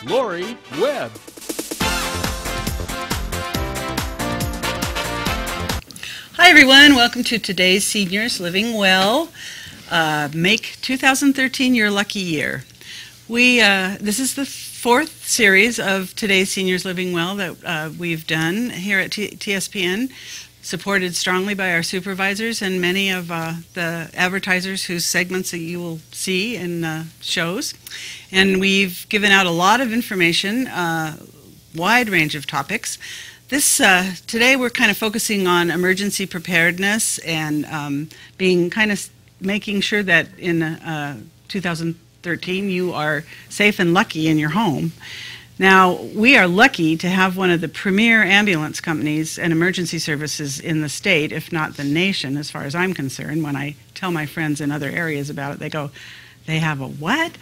Lori Webb. Hi everyone, welcome to today's Seniors Living Well. Make 2013 your lucky year. This is the fourth series of today's Seniors Living Well that we've done here at TSPN, supported strongly by our supervisors and many of the advertisers whose segments that you will see in shows. And we've given out a lot of information, wide range of topics. Today we're kind of focusing on emergency preparedness and making sure that in 2013 you are safe and lucky in your home. Now, we are lucky to have one of the premier ambulance companies and emergency services in the state, if not the nation, as far as I'm concerned. When I tell my friends in other areas about it, they go, "They have a what?"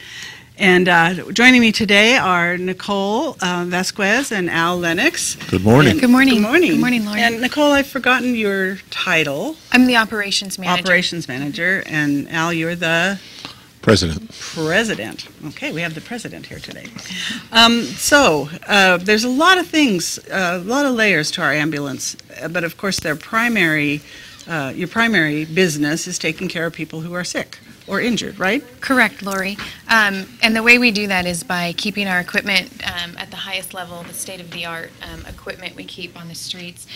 And joining me today are Nicole Vasquez and Al Lennox. Good morning. Good morning. Good morning. Good morning, Lauren. And Nicole, I've forgotten your title. I'm the operations manager. Operations manager. And Al, you're the President. President. Okay, we have the president here today. There's a lot of things, a lot of layers to our ambulance, but of course your primary business is taking care of people who are sick or injured, right? Correct, Lori. And the way we do that is by keeping our equipment at the highest level, the state-of-the-art equipment we keep on the streets.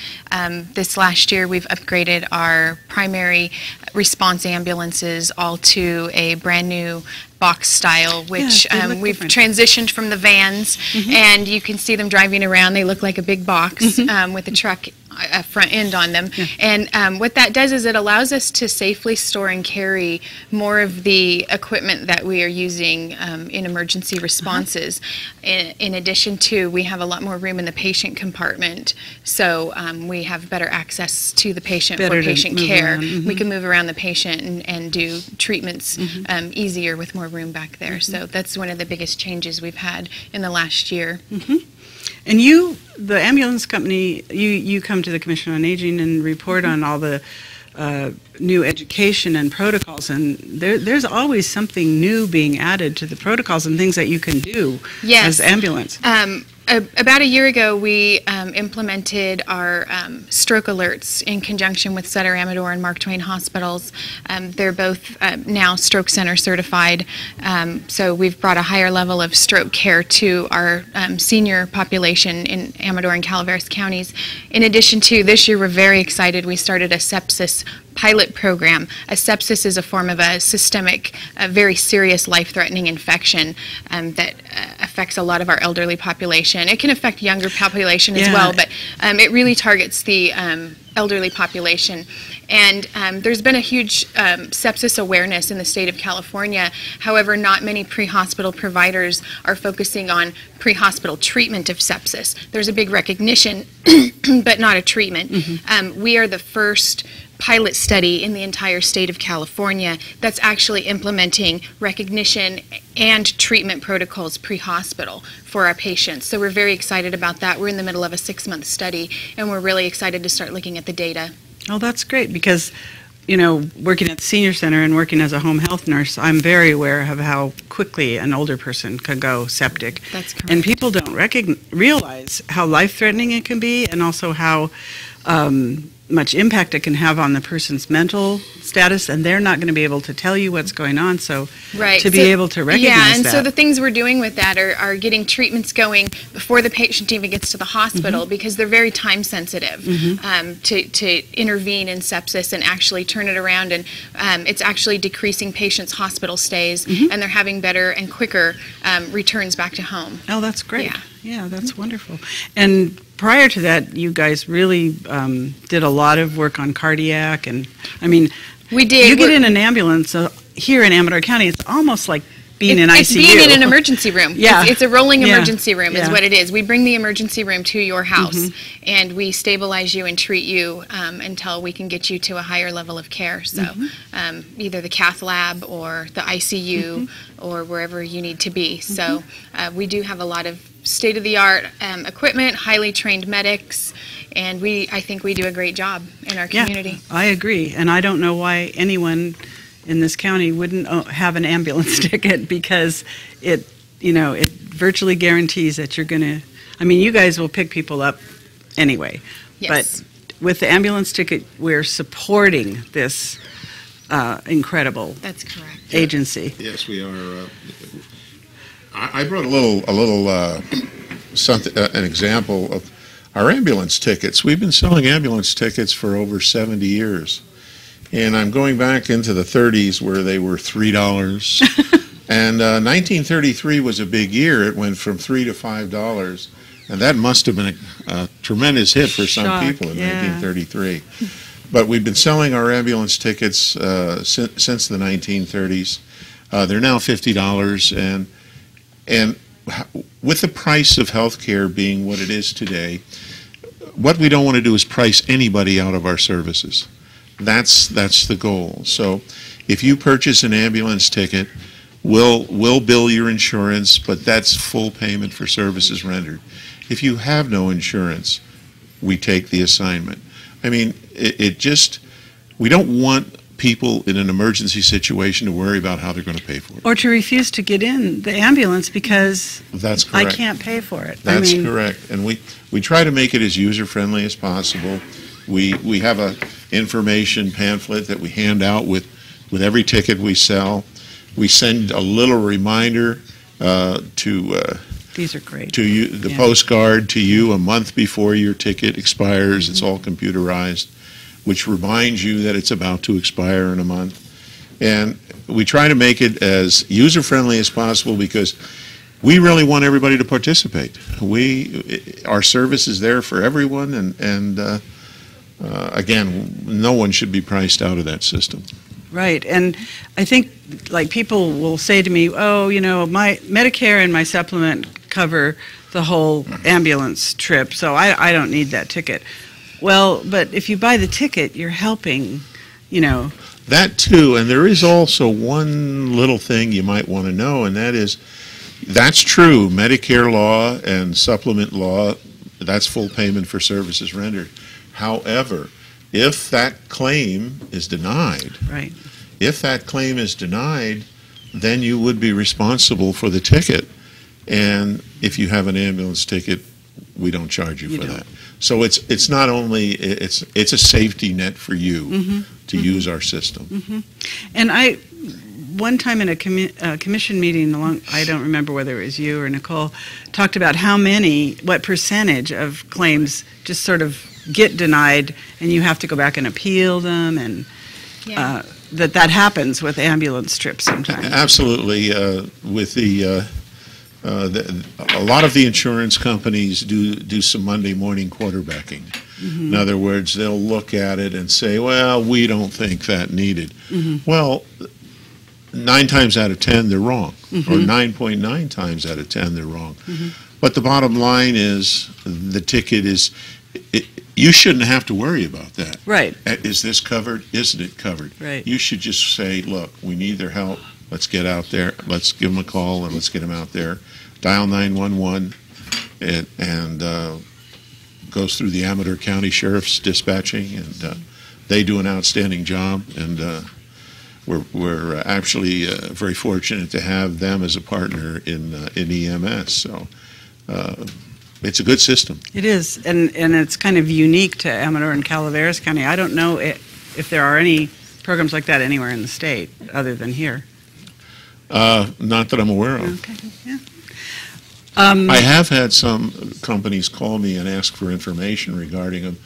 This last year, we've upgraded our primary response ambulances all to a brand new box style, which we've transitioned from the vans, and you can see them driving around. They look like a big box with a truck front end on them. Yeah. And what that does is it allows us to safely store and carry more of the equipment that we are using in emergency responses. In addition to, we have a lot more room in the patient compartment, so we have better access to the patient for patient care. We can move around the patient and do treatments easier with more room back there. So that's one of the biggest changes we've had in the last year. And you, the ambulance company, you come to the Commission on Aging and report on all the new education and protocols, and there's always something new being added to the protocols and things that you can do as ambulance. About a year ago, we implemented our stroke alerts in conjunction with Sutter, Amador, and Mark Twain hospitals. They're both now stroke center certified, so we've brought a higher level of stroke care to our senior population in Amador and Calaveras counties. In addition to, this year we're very excited, we started a sepsis pilot program. A sepsis is a form of a systemic, very serious life-threatening infection that affects a lot of our elderly population. It can affect younger population as well, but it really targets the elderly population. And there's been a huge sepsis awareness in the state of California. However, not many pre-hospital providers are focusing on pre-hospital treatment of sepsis. There's a big recognition, but not a treatment. We are the first pilot study in the entire state of California that's actually implementing recognition and treatment protocols pre-hospital for our patients. So we're very excited about that. We're in the middle of a 6-month study, and we're really excited to start looking at the data. Oh, that's great, because working at the senior center and working as a home health nurse, I'm very aware of how quickly an older person can go septic. That's correct. And people don't realize how life-threatening it can be, and also how much impact it can have on the person's mental status, and they're not going to be able to tell you what's going on, so to be able to recognize that. So the things we're doing with that are getting treatments going before the patient even gets to the hospital, because they're very time sensitive to intervene in sepsis and actually turn it around, and it's actually decreasing patients' hospital stays, and they're having better and quicker returns back to home. Oh, that's great. Yeah, that's wonderful. And prior to that, you guys really did a lot of work on cardiac, and I mean, we did. You get in an ambulance here in Amador County, it's almost like being in ICU. It's being in an emergency room. Yeah. It's a rolling emergency room is what it is. We bring the emergency room to your house, and we stabilize you and treat you until we can get you to a higher level of care. So either the cath lab or the ICU or wherever you need to be. So we do have a lot of state-of-the-art equipment, highly trained medics, and I think we do a great job in our community. Yeah, I agree, and I don't know why anyone in this county wouldn't have an ambulance ticket, because it virtually guarantees that you're going to, I mean, you guys will pick people up anyway. Yes. But with the ambulance ticket, we're supporting this incredible That's correct. agency. Yes, we are. I brought a little something, an example of our ambulance tickets. We've been selling ambulance tickets for over 70 years. And I'm going back into the 30s where they were $3. And 1933 was a big year. It went from $3 to $5. And that must have been a tremendous hit for some Shock, people in yeah. 1933. But we've been selling our ambulance tickets since the 1930s. They're now $50. And with the price of health care being what it is today, what we don't want to do is price anybody out of our services. That's the goal. So if you purchase an ambulance ticket, we'll bill your insurance, but that's full payment for services rendered. If you have no insurance, we take the assignment. I mean, we don't want people in an emergency situation to worry about how they're going to pay for it. Or to refuse to get in the ambulance because That's correct. I can't pay for it. That's correct. And we try to make it as user-friendly as possible. We have a information pamphlet that we hand out with every ticket we sell. We send a little reminder These are great. to you, the Yeah. postcard to you a month before your ticket expires. It's all computerized, which reminds you that it's about to expire in a month. And we try to make it as user-friendly as possible because we really want everybody to participate. Our service is there for everyone, and again, no one should be priced out of that system. Right, and I think, like, people will say to me, oh, you know, my Medicare and my supplement cover the whole ambulance trip, so I don't need that ticket. Well, but if you buy the ticket, you're helping, you know. That too, and there is also one little thing you might want to know, and that is, that's true, Medicare law and supplement law, that's full payment for services rendered. However, if that claim is denied, Right. if that claim is denied, then you would be responsible for the ticket. And if you have an ambulance ticket, we don't charge you for that. So it's not only, it's a safety net for you to use our system. And one time in a commission meeting, I don't remember whether it was you or Nicole, talked about what percentage of claims just sort of get denied, and you have to go back and appeal them, and that happens with ambulance trips sometimes. Absolutely. With a lot of the insurance companies do some Monday morning quarterbacking. In other words, they'll look at it and say, well, we don't think that needed. Well, 9 times out of 10 they're wrong, or 9.9 times out of 10 they're wrong. But the bottom line is the ticket is, you shouldn't have to worry about that. Right. Is this covered? Isn't it covered? Right. You should just say, look, we need their help. Let's get out there. Let's give them a call and let's get them out there. Dial 911 and goes through the Amador County Sheriff's dispatching, and they do an outstanding job. And we're actually very fortunate to have them as a partner in EMS. So it's a good system. It is, and it's kind of unique to Amador and Calaveras County. I don't know if there are any programs like that anywhere in the state other than here. Not that I'm aware of. Okay, yeah. I have had some companies call me and ask for information regarding them,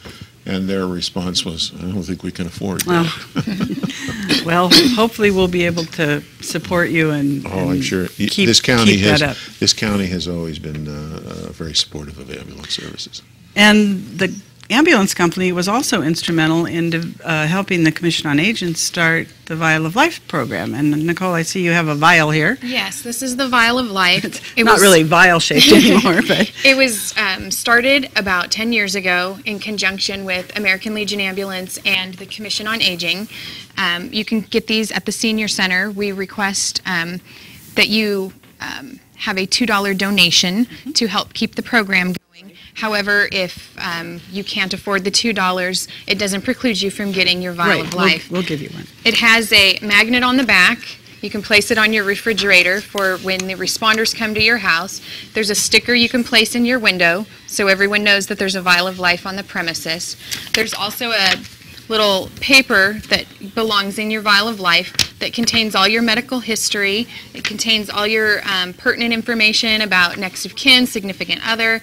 and their response was, I don't think we can afford that. Well, hopefully we'll be able to support you and I'm sure. keep This county that up. has always been very supportive of ambulance services. And the ambulance company was also instrumental in helping the Commission on Aging start the Vial of Life program. And Nicole, I see you have a vial here. Yes, this is the Vial of Life. It's not really vial-shaped anymore, but... It was started about 10 years ago in conjunction with American Legion Ambulance and the Commission on Aging. You can get these at the Senior Center. We request that you have a $2 donation to help keep the program going. However, if you can't afford the $2, it doesn't preclude you from getting your Vial of Life. We'll give you one. It has a magnet on the back You can place it on your refrigerator for when the responders come to your house. There's a sticker you can place in your window so everyone knows that there's a Vial of Life on the premises. There's also a little paper that belongs in your Vial of Life that contains all your medical history. It contains all your pertinent information about next of kin, significant other,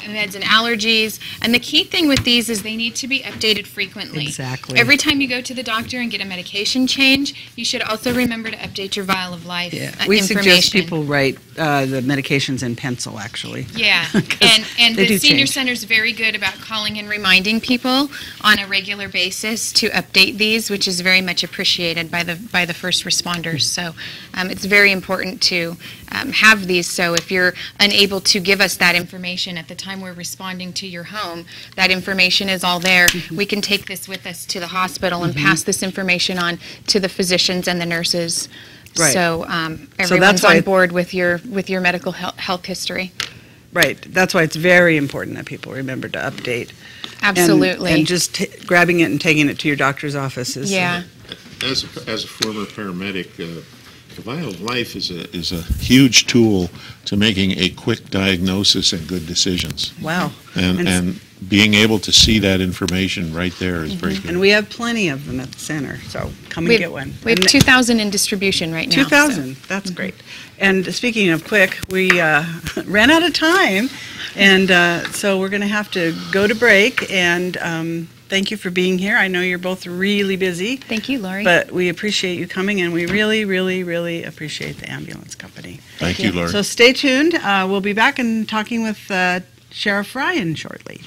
meds and allergies. And the key thing with these is they need to be updated frequently. Exactly. Every time you go to the doctor and get a medication change, you should also remember to update your Vial of Life We information. suggest people write the medications in pencil, actually. Yeah, and the senior center is very good about calling and reminding people on a regular basis to update these, which is very much appreciated by the first responders. So it's very important to have these. So if you're unable to give us that information at the time we're responding to your home, that information is all there. We can take this with us to the hospital and pass this information on to the physicians and the nurses. Right. So that's everyone's why on board with your medical health history. Right. That's why it's very important that people remember to update. Absolutely. And just grabbing it and taking it to your doctor's office is... Yeah. As a former paramedic, the Vial of Life is a huge tool to making a quick diagnosis and good decisions. Wow. And being able to see that information right there is very good. And we have plenty of them at the center, so come and get one. We have 2,000 in distribution right now. 2,000, that's great. And speaking of quick, we ran out of time, and so we're going to have to go to break, and thank you for being here. I know you're both really busy. Thank you, Lori. But we appreciate you coming, and we really, really, really appreciate the ambulance company. Thank you, Laura. So stay tuned. We'll be back and talking with Sheriff Ryan shortly.